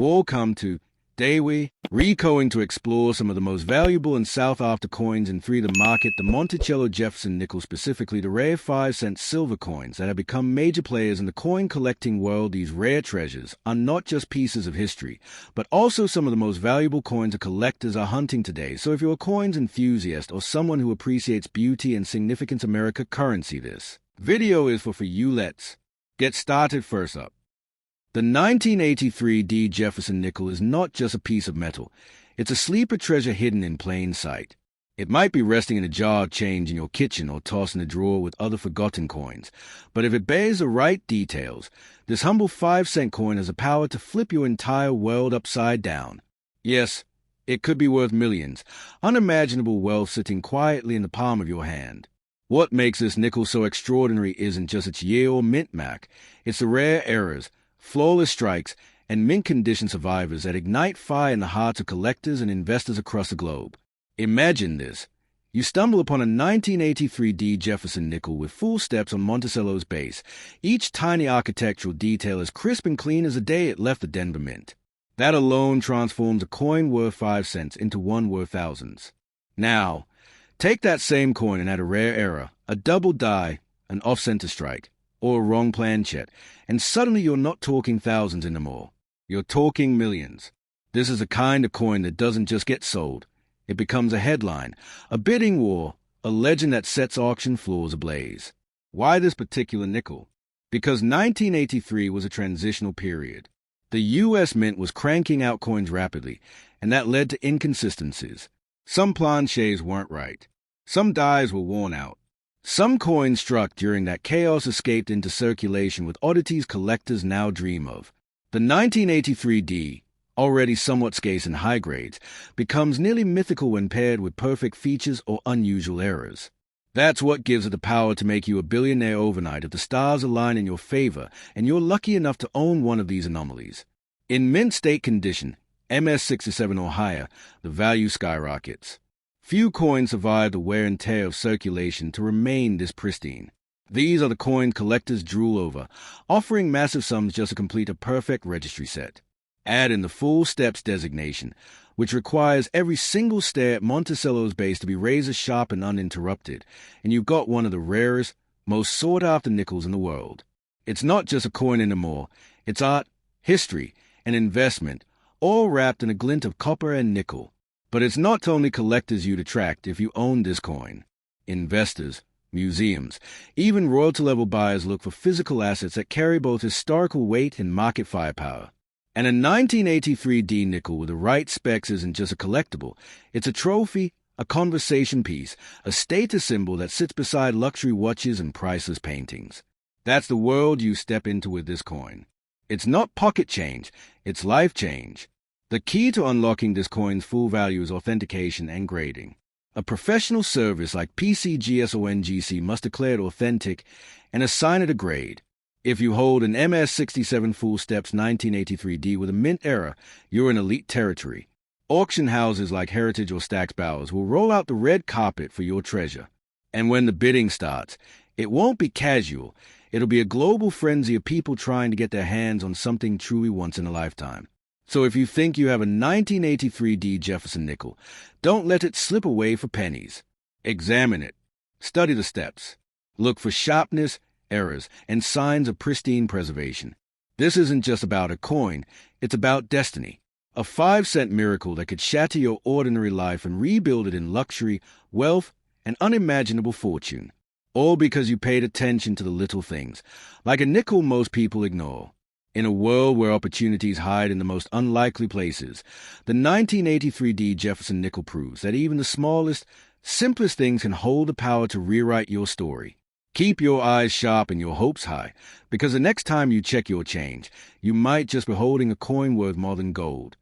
Welcome to THES. We're going to explore some of the most valuable and sought-after coins in the market, the Monticello Jefferson nickel, specifically the rare 5-cent silver coins that have become major players in the coin-collecting world. These rare treasures are not just pieces of history, but also some of the most valuable coins that collectors are hunting today. So if you're a coins enthusiast or someone who appreciates beauty and significance American currency, this video is for you. Let's get started. First up, the 1983 THES Jefferson nickel is not just a piece of metal. It's a sleeper treasure hidden in plain sight. It might be resting in a jar of change in your kitchen or tossed in a drawer with other forgotten coins. But if it bears the right details, this humble 5-cent coin has the power to flip your entire world upside down. Yes, it could be worth millions, unimaginable wealth sitting quietly in the palm of your hand. What makes this nickel so extraordinary isn't just its year or mint mark. It's the rare errors, flawless strikes, and mint-condition survivors that ignite fire in the hearts of collectors and investors across the globe. Imagine this. You stumble upon a 1983 THES Jefferson nickel with full steps on Monticello's base. Each tiny architectural detail is crisp and clean as the day it left the Denver Mint. That alone transforms a coin worth 5 cents into one worth thousands. Now, take that same coin and add a rare error, a double die, an off-center strike, or a wrong planchet, and suddenly you're not talking thousands anymore. You're talking millions. This is the kind of coin that doesn't just get sold. It becomes a headline, a bidding war, a legend that sets auction floors ablaze. Why this particular nickel? Because 1983 was a transitional period. The U.S. Mint was cranking out coins rapidly, and that led to inconsistencies. Some planchets weren't right. Some dies were worn out. Some coins struck during that chaos escaped into circulation with oddities collectors now dream of. The 1983 THES, already somewhat scarce in high grades, becomes nearly mythical when paired with perfect features or unusual errors. That's what gives it the power to make you a billionaire overnight if the stars align in your favor and you're lucky enough to own one of these anomalies. In mint state condition, MS 67 or higher, the value skyrockets. Few coins survive the wear and tear of circulation to remain this pristine. These are the coins collectors drool over, offering massive sums just to complete a perfect registry set. Add in the full steps designation, which requires every single stair at Monticello's base to be razor-sharp and uninterrupted, and you've got one of the rarest, most sought-after nickels in the world. It's not just a coin anymore. It's art, history, and investment, all wrapped in a glint of copper and nickel. But it's not only collectors you'd attract if you own this coin. Investors, museums, even royalty-level buyers look for physical assets that carry both historical weight and market firepower. And a 1983 THES nickel with the right specs isn't just a collectible. It's a trophy, a conversation piece, a status symbol that sits beside luxury watches and priceless paintings. That's the world you step into with this coin. It's not pocket change, it's life change. The key to unlocking this coin's full value is authentication and grading. A professional service like PCGSONGC must declare it authentic and assign it a grade. If you hold an MS 67 full steps 1983 THES with a mint error, you're in elite territory. Auction houses like Heritage or Stack's Bowers will roll out the red carpet for your treasure. And when the bidding starts, it won't be casual. It'll be a global frenzy of people trying to get their hands on something truly once in a lifetime. So if you think you have a 1983 THES Jefferson nickel, don't let it slip away for pennies. Examine it. Study the steps. Look for sharpness, errors, and signs of pristine preservation. This isn't just about a coin, it's about destiny. A 5-cent miracle that could shatter your ordinary life and rebuild it in luxury, wealth, and unimaginable fortune. All because you paid attention to the little things, like a nickel most people ignore. In a world where opportunities hide in the most unlikely places, the 1983 THES Jefferson nickel proves that even the smallest, simplest things can hold the power to rewrite your story. Keep your eyes sharp and your hopes high, because the next time you check your change, you might just be holding a coin worth more than gold.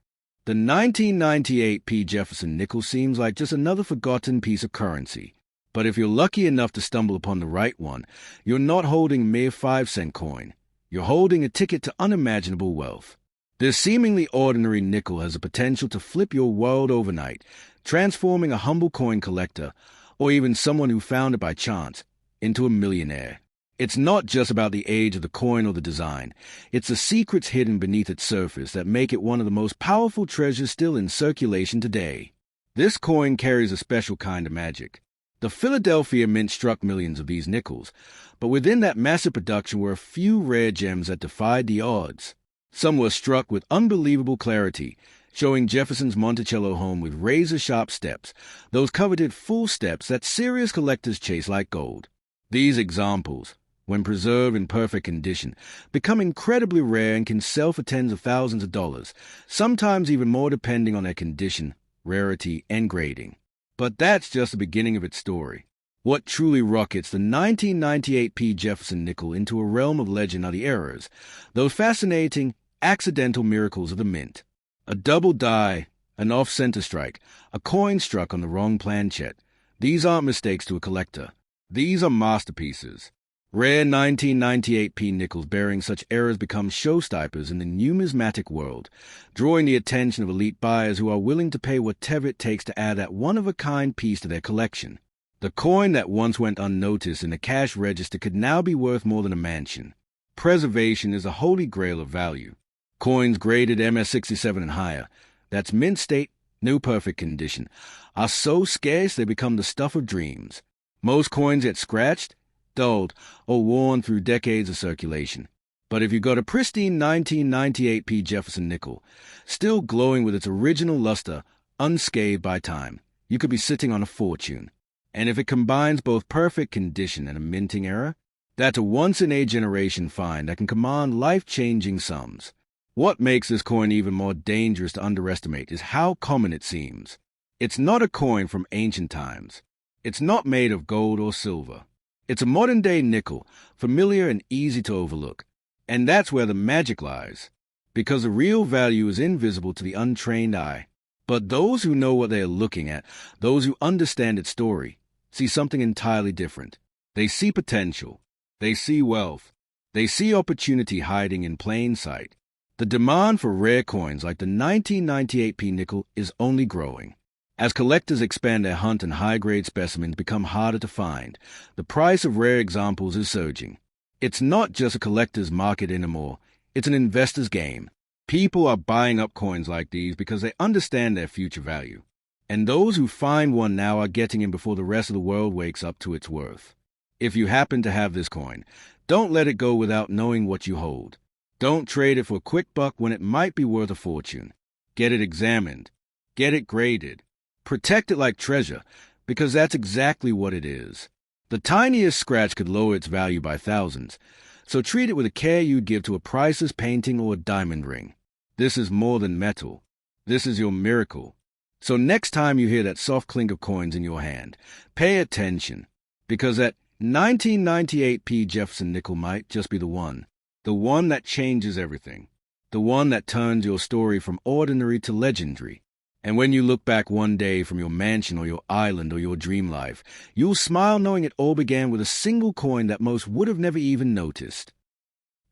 The 1998 THES Jefferson nickel seems like just another forgotten piece of currency. But if you're lucky enough to stumble upon the right one, you're not holding a mere 5-cent coin. You're holding a ticket to unimaginable wealth. This seemingly ordinary nickel has the potential to flip your world overnight, transforming a humble coin collector, or even someone who found it by chance, into a millionaire. It's not just about the age of the coin or the design. It's the secrets hidden beneath its surface that make it one of the most powerful treasures still in circulation today. This coin carries a special kind of magic. The Philadelphia Mint struck millions of these nickels, but within that massive production were a few rare gems that defied the odds. Some were struck with unbelievable clarity, showing Jefferson's Monticello home with razor-sharp steps, those coveted full steps that serious collectors chase like gold. These examples, when preserved in perfect condition, become incredibly rare and can sell for tens of thousands of dollars, sometimes even more depending on their condition, rarity, and grading. But that's just the beginning of its story. What truly rockets the 1998 P. Jefferson nickel into a realm of legend are the errors, those fascinating, accidental miracles of the mint. A double die, an off-center strike, a coin struck on the wrong planchet. These aren't mistakes to a collector. These are masterpieces. Rare 1998 P nickels bearing such errors become showstoppers in the numismatic world, drawing the attention of elite buyers who are willing to pay whatever it takes to add that one-of-a-kind piece to their collection. The coin that once went unnoticed in the cash register could now be worth more than a mansion. Preservation is a holy grail of value. Coins graded MS-67 and higher, that's mint state, new perfect condition, are so scarce they become the stuff of dreams. Most coins get scratched, dulled, or worn through decades of circulation. But if you got a pristine 1998 P. Jefferson nickel, still glowing with its original luster, unscathed by time, you could be sitting on a fortune. And if it combines both perfect condition and a minting era, that's a once-in-a-generation find that can command life-changing sums. What makes this coin even more dangerous to underestimate is how common it seems. It's not a coin from ancient times. It's not made of gold or silver. It's a modern-day nickel, familiar and easy to overlook. And that's where the magic lies, because the real value is invisible to the untrained eye. But those who know what they are looking at, those who understand its story, see something entirely different. They see potential. They see wealth. They see opportunity hiding in plain sight. The demand for rare coins like the 1998 P nickel is only growing. As collectors expand their hunt and high-grade specimens become harder to find, the price of rare examples is surging. It's not just a collector's market anymore, it's an investor's game. People are buying up coins like these because they understand their future value. And those who find one now are getting in before the rest of the world wakes up to its worth. If you happen to have this coin, don't let it go without knowing what you hold. Don't trade it for a quick buck when it might be worth a fortune. Get it examined. Get it graded. Protect it like treasure, because that's exactly what it is. The tiniest scratch could lower its value by thousands, so treat it with the care you'd give to a priceless painting or a diamond ring. This is more than metal. This is your miracle. So next time you hear that soft clink of coins in your hand, pay attention, because that 1998 P. Jefferson nickel might just be the one that changes everything, the one that turns your story from ordinary to legendary. And when you look back one day from your mansion or your island or your dream life, you'll smile knowing it all began with a single coin that most would have never even noticed.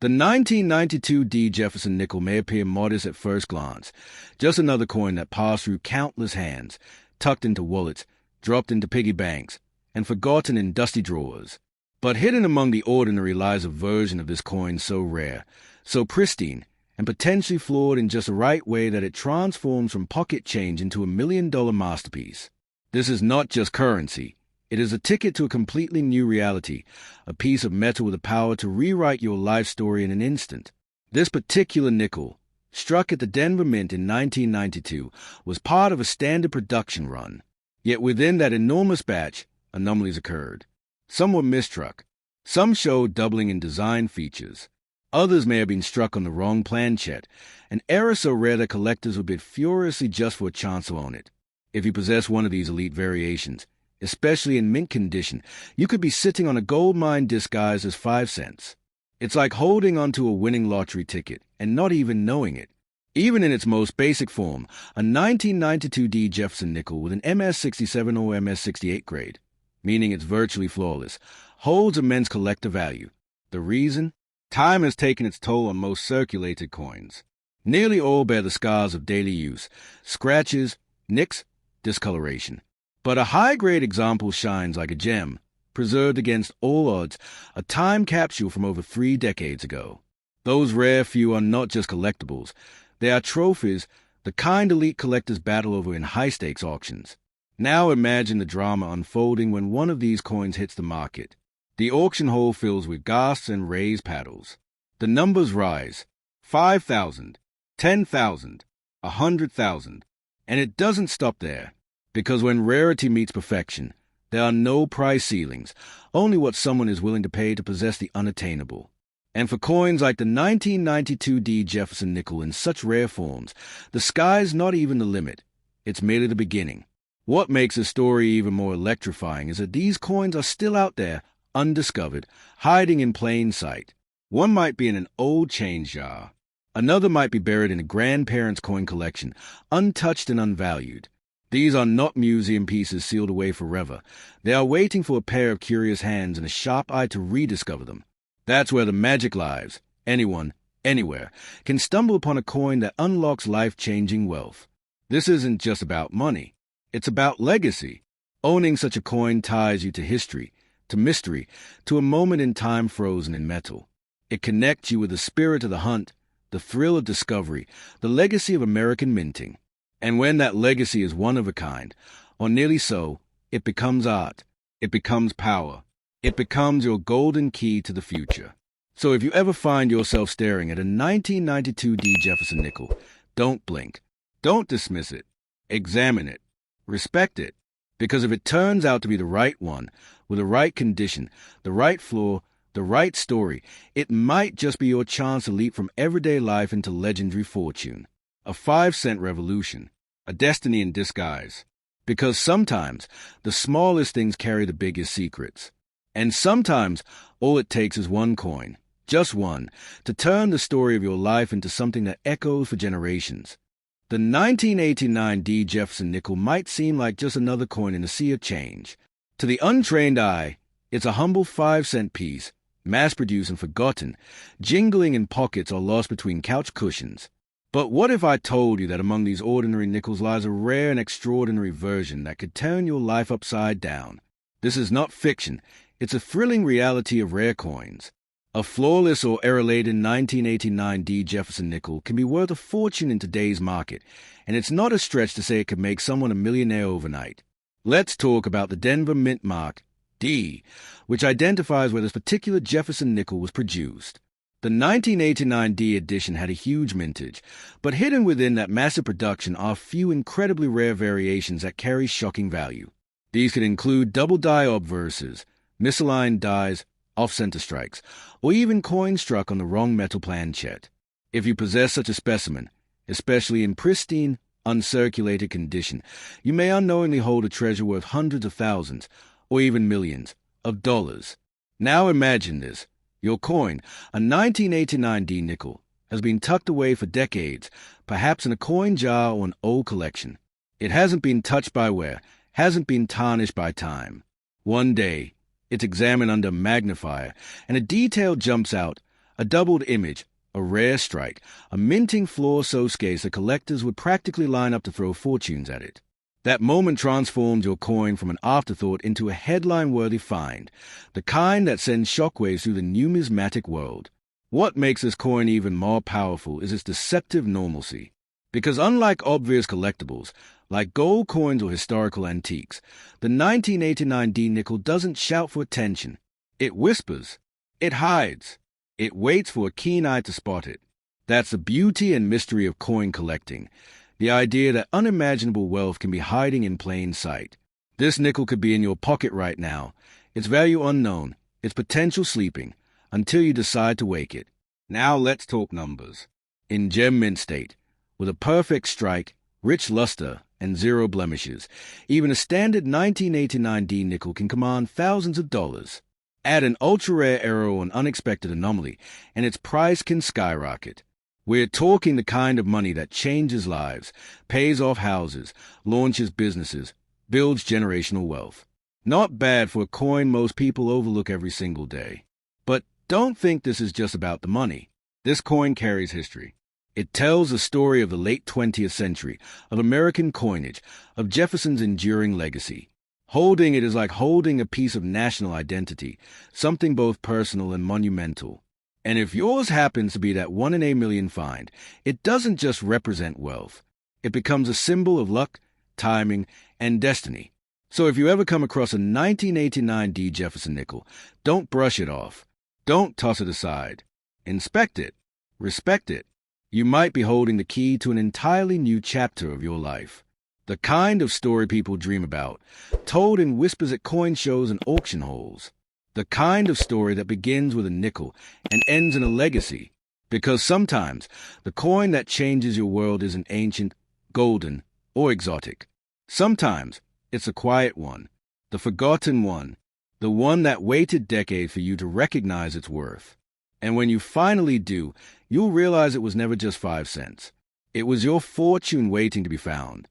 The 1992 D. Jefferson nickel may appear modest at first glance, just another coin that passed through countless hands, tucked into wallets, dropped into piggy banks, and forgotten in dusty drawers. But hidden among the ordinary lies a version of this coin so rare, so pristine, and potentially flawed in just the right way that it transforms from pocket change into a $1 million masterpiece. This is not just currency. It is a ticket to a completely new reality, a piece of metal with the power to rewrite your life story in an instant. This particular nickel, struck at the Denver Mint in 1992, was part of a standard production run. Yet within that enormous batch, anomalies occurred. Some were misstruck. Some showed doubling in design features. Others may have been struck on the wrong planchet, an error so rare that collectors would bid furiously just for a chance to own it. If you possess one of these elite variations, especially in mint condition, you could be sitting on a gold mine disguised as 5 cents. It's like holding onto a winning lottery ticket and not even knowing it. Even in its most basic form, a 1992 D. Jefferson nickel with an MS-67 or MS-68 grade, meaning it's virtually flawless, holds immense collector value. The reason? Time has taken its toll on most circulated coins. Nearly all bear the scars of daily use, scratches, nicks, discoloration. But a high-grade example shines like a gem, preserved against all odds, a time capsule from over 3 decades ago. Those rare few are not just collectibles. They are trophies, the kind elite collectors battle over in high-stakes auctions. Now imagine the drama unfolding when one of these coins hits the market. The auction hall fills with gasps and raised paddles. The numbers rise. 5,000, 10,000, 100,000. And it doesn't stop there. Because when rarity meets perfection, there are no price ceilings, only what someone is willing to pay to possess the unattainable. And for coins like the 1992 D Jefferson nickel in such rare forms, the sky's not even the limit. It's merely the beginning. What makes the story even more electrifying is that these coins are still out there, undiscovered, hiding in plain sight. One might be in an old change jar. Another might be buried in a grandparent's coin collection, untouched and unvalued. These are not museum pieces sealed away forever. They are waiting for a pair of curious hands and a sharp eye to rediscover them. That's where the magic lies. Anyone, anywhere, can stumble upon a coin that unlocks life-changing wealth. This isn't just about money. It's about legacy. Owning such a coin ties you to history, to mystery, to a moment in time frozen in metal. It connects you with the spirit of the hunt, the thrill of discovery, the legacy of American minting. And when that legacy is one of a kind, or nearly so, it becomes art. It becomes power. It becomes your golden key to the future. So if you ever find yourself staring at a 1992 D Jefferson nickel, don't blink. Don't dismiss it. Examine it. Respect it. Because if it turns out to be the right one, with the right condition, the right floor, the right story, it might just be your chance to leap from everyday life into legendary fortune. A 5-cent revolution. A destiny in disguise. Because sometimes the smallest things carry the biggest secrets. And sometimes all it takes is one coin, just one, to turn the story of your life into something that echoes for generations. The 1989 D Jefferson nickel might seem like just another coin in a sea of change. To the untrained eye, it's a humble 5-cent piece, mass-produced and forgotten, jingling in pockets or lost between couch cushions. But what if I told you that among these ordinary nickels lies a rare and extraordinary version that could turn your life upside down? This is not fiction. It's a thrilling reality of rare coins. A flawless or error-laden 1989 D Jefferson nickel can be worth a fortune in today's market, and it's not a stretch to say it could make someone a millionaire overnight. Let's talk about the Denver Mint Mark, D, which identifies where this particular Jefferson nickel was produced. The 1989 D edition had a huge mintage, but hidden within that massive production are a few incredibly rare variations that carry shocking value. These could include double die obverses, misaligned dies, off-center strikes, or even coins struck on the wrong metal planchet. If you possess such a specimen, especially in pristine, uncirculated condition, you may unknowingly hold a treasure worth hundreds of thousands, or even millions, of dollars. Now imagine this. Your coin, a 1989 D nickel, has been tucked away for decades, perhaps in a coin jar or an old collection. It hasn't been touched by wear, hasn't been tarnished by time. One day, it's examined under a magnifier, and a detail jumps out, a doubled image, a rare strike, a minting floor so scarce that collectors would practically line up to throw fortunes at it. That moment transforms your coin from an afterthought into a headline-worthy find, the kind that sends shockwaves through the numismatic world. What makes this coin even more powerful is its deceptive normalcy. Because unlike obvious collectibles, like gold coins or historical antiques, the 1989 D nickel doesn't shout for attention. It whispers. It hides. It waits for a keen eye to spot it. That's the beauty and mystery of coin collecting. The idea that unimaginable wealth can be hiding in plain sight. This nickel could be in your pocket right now, its value unknown, its potential sleeping, until you decide to wake it. Now let's talk numbers. In gem mint state, with a perfect strike, rich luster, and zero blemishes, even a standard 1989 D nickel can command thousands of dollars. Add an ultra-rare error or an unexpected anomaly, and its price can skyrocket. We're talking the kind of money that changes lives, pays off houses, launches businesses, builds generational wealth. Not bad for a coin most people overlook every single day. But don't think this is just about the money. This coin carries history. It tells the story of the late 20th century, of American coinage, of Jefferson's enduring legacy. Holding it is like holding a piece of national identity, something both personal and monumental. And if yours happens to be that 1 in a million find, it doesn't just represent wealth. It becomes a symbol of luck, timing, and destiny. So if you ever come across a 1989 D. Jefferson nickel, don't brush it off. Don't toss it aside. Inspect it. Respect it. You might be holding the key to an entirely new chapter of your life. The kind of story people dream about, told in whispers at coin shows and auction halls. The kind of story that begins with a nickel and ends in a legacy. Because sometimes the coin that changes your world isn't ancient, golden, or exotic. Sometimes it's a quiet one, the forgotten one, the one that waited decades for you to recognize its worth. And when you finally do, you'll realize it was never just 5 cents. It was your fortune waiting to be found.